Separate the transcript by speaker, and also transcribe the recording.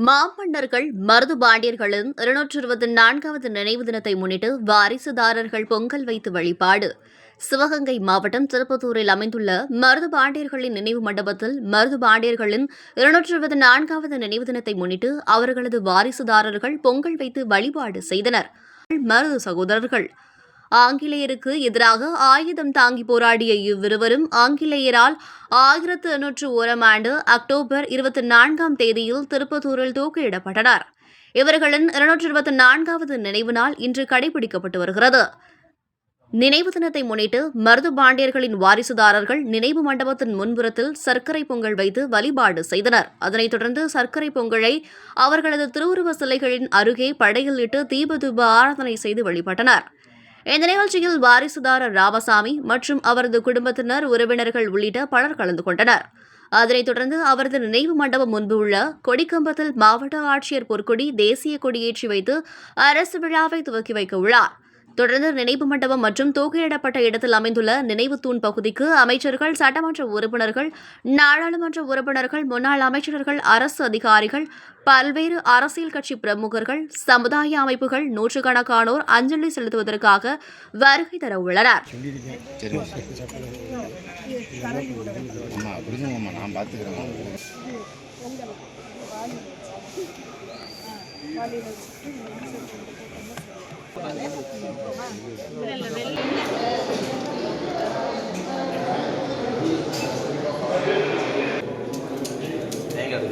Speaker 1: மாமன்னர்கள் மருதுபாண்டியர்களின் 224வது நினைவு தினத்தை முன்னிட்டு வாரிசுதாரர்கள் பொங்கல் வைத்து வழிபாடு. சிவகங்கை மாவட்டம் திருப்பத்தூரில் அமைந்துள்ள மருதுபாண்டியர்களின் நினைவு மண்டபத்தில் மருதுபாண்டியர்களின் 224வது நினைவு தினத்தை முன்னிட்டு அவர்களது வாரிசுதாரர்கள் பொங்கல் வைத்து வழிபாடு செய்தனர். மருது சகோதரர்கள் ஆங்கிலேயருக்கு எதிராக ஆயுதம் தாங்கி போராடிய இவ்விருவரும் ஆங்கிலேயரால் 1801 ஆண்டு அக்டோபர் 24ஆம் தேதியில் திருப்பத்தூரில் தூக்கிலிடப்பட்டனர். இவர்களின் 224வது நினைவு நாள் இன்று கடைபிடிக்கப்பட்டு வருகிறது. நினைவு தினத்தை முன்னிட்டு மருதுபாண்டியர்களின் வாரிசுதாரர்கள் நினைவு மண்டபத்தின் முன்புறத்தில் சர்க்கரை பொங்கல் வைத்து வழிபாடு செய்தனர். அதனைத் தொடர்ந்து சர்க்கரை பொங்கலை அவர்களது திருவுருவ சிலைகளின் அருகே படையில் இட்டு தீபதூப ஆராதனை செய்து வழிபட்டனர். இந்த நிகழ்ச்சியில் வாரிசுதாரர் ராமசாமி மற்றும் அவரது குடும்பத்தினர், உறவினர்கள் உள்ளிட்ட பலர் கலந்து கொண்டனர். அதனைத் தொடர்ந்து அவரது நினைவு மண்டபம் முன்பு உள்ள கொடிக்கம்பத்தில் மாவட்ட ஆட்சியர் பொற்கொடி தேசிய கொடியேற்றி வைத்து அரசு விழாவை துவக்கி வைக்க உள்ளார். தொடர்ந்து நினைவு மண்டபம் மற்றும் தூக்கிலிடப்பட்ட இடத்தில் அமைந்துள்ள நினைவு தூண் பகுதிக்கு அமைச்சர்கள், சட்டமன்ற உறுப்பினர்கள், நாடாளுமன்ற உறுப்பினர்கள், முன்னாள் அமைச்சர்கள், அரசு அதிகாரிகள், பல்வேறு அரசியல் கட்சி பிரமுகர்கள், சமுதாய அமைப்புகள், நூற்றுக்கணக்கானோர் அஞ்சலி செலுத்துவதற்காக வருகை தர உள்ளனர்.
Speaker 2: தேங்காய்